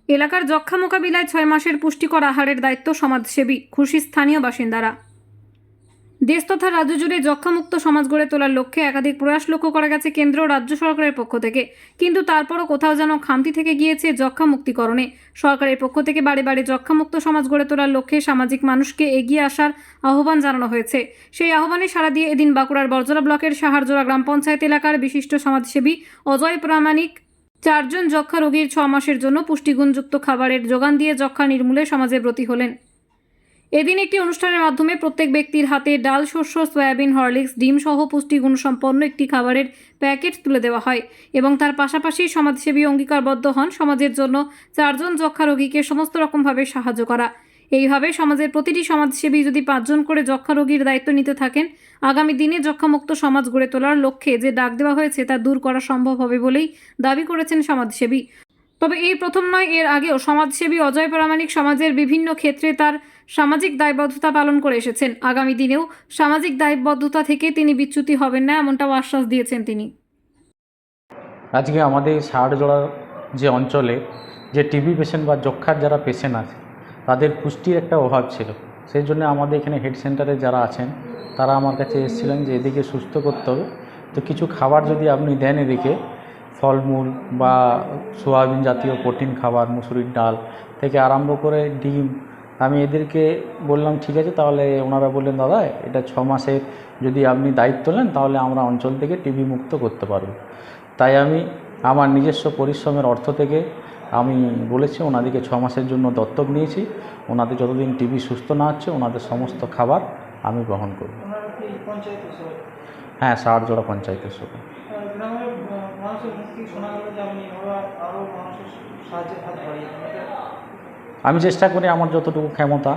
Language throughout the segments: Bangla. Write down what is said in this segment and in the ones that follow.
এলাকার যক্ষ্মা মোকাবিলায় 6 মাসের পুষ্টিকর আহারের দায়িত্ব সমাজসেবী, খুশি স্থানীয় বাসিন্দারা। দেশ তথা রাজ্য জুড়ে যক্ষ্মামুক্ত সমাজ গড়ে তোলার লক্ষ্যে একাধিক প্রয়াস লক্ষ্য করা গেছে কেন্দ্র ও রাজ্য সরকারের পক্ষ থেকে, কিন্তু তারপরও কোথাও যেন খামতি থেকে গিয়েছে যক্ষ্মা মুক্তিকরণে। সরকারের পক্ষ থেকে বারে বারে যক্ষ্মামুক্ত সমাজ গড়ে তোলার লক্ষ্যে সামাজিক মানুষকে এগিয়ে আসার আহ্বান জানানো হয়েছে। সেই আহ্বানে সাড়া দিয়ে এদিন বাঁকুড়ার বরজলা ব্লকের সাহারজোড়া গ্রাম পঞ্চায়েত এলাকার বিশিষ্ট সমাজসেবী অজয় প্রামাণিক 4 জন যক্ষ্মা রোগীর 6 মাসের জন্য পুষ্টিগুণযুক্ত খাবারের যোগান দিয়ে যক্ষ্মা নির্মূলে সমাজে ব্রতী হলেন। এদিন একটি অনুষ্ঠানের মাধ্যমে প্রত্যেক ব্যক্তির হাতে ডাল, শস্য, সয়াবিন, হরলিক্স, ডিম সহ পুষ্টিগুণ সম্পন্ন একটি খাবারের প্যাকেট তুলে দেওয়া হয় এবং তার পাশাপাশি সমাজসেবী অঙ্গীকারবদ্ধ হন সমাজের জন্য 4 জন যক্ষ্মা রোগীকে সমস্ত রকমভাবে সাহায্য করা। এইভাবে সমাজের প্রতিটি সমাজসেবী যদি 5 জন করে যক্ষ্মা রোগীর দায়িত্ব নিতে থাকেন, আগামী দিনে যক্ষ্মামুক্ত সমাজ গড়ে তোলার লক্ষ্যে যে ডাক দেওয়া হয়েছে তা দূর করা সম্ভব হবে বলেই দাবি করেছেন সমাজসেবী। তবে এই প্রথম নয়, এর আগেও সমাজসেবী অজয় প্রামাণিক সমাজের বিভিন্ন ক্ষেত্রে তার সামাজিক দায়বদ্ধতা পালন করে এসেছেন। আগামী দিনেও সামাজিক দায়বদ্ধতা থেকে তিনি বিচ্যুতি হবেন না, এমনটাও আশ্বাস দিয়েছেন তিনি। আজকে আমাদের সাহারজোড়ার যে অঞ্চলে যে টিবি পেশেন্ট বা যক্ষ্মার যারা পেশেন্ট আছে তাদের পুষ্টির একটা অভাব ছিল, সেই জন্য আমাদের এখানে হেড সেন্টারে যারা আছেন তারা আমার কাছে এসেছিলেন যে এদিকে সুস্থ করতে হবে, তো কিছু খাবার যদি আপনি দেন এদিকে ফলমূল বা সোয়াবিন জাতীয় প্রোটিন খাবার, মুসুরির ডাল থেকে আরম্ভ করে ডিম। আমি এদেরকে বললাম ঠিক আছে, তাহলে ওনারা বললেন দাদা এটা 6 মাসের যদি আপনি দায়িত্ব নেন তাহলে আমরা অঞ্চল থেকে টিবি মুক্ত করতে পারব। তাই আমি আমার নিজস্ব পরিশ্রমের অর্থ থেকে আমি বলেছি ওনাদেরকে 6 মাসের জন্য দত্তক নিয়েছি। ওনাদের যতদিন টিবি সুস্থ না হচ্ছে ওনাদের সমস্ত খাবার আমি গ্রহণ করব। হ্যাঁ, সাহারজোড়া পঞ্চায়েতের সঙ্গে। আমি চেষ্টা করি আমার যতটুকু ক্ষমতা,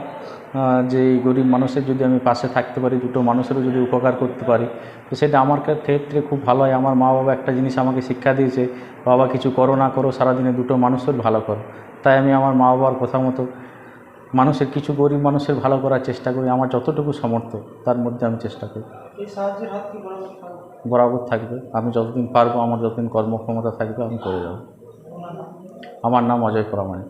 যে এই গরিব মানুষের যদি আমি পাশে থাকতে পারি, দুটো মানুষেরও যদি উপকার করতে পারি, তো সেটা আমার ক্ষেত্রে খুব ভালো হয়। আমার মা বাবা একটা জিনিস আমাকে শিক্ষা দিয়েছে, বাবা কিছু করো না করো সারাদিনে দুটো মানুষের ভালো করো। তাই আমি আমার মা বাবার কথা মতো মানুষের, কিছু গরিব মানুষের ভালো করার চেষ্টা করি। আমার যতটুকু সামর্থ্য তার মধ্যে আমি চেষ্টা করি। এই সাহায্যের হাত কি বরাবর থাকবে, আমি যতদিন পারবো, আমার যতদিন কর্মক্ষমতা থাকবে আমি করে যাব। আমার নাম অজয় প্রামাণিক।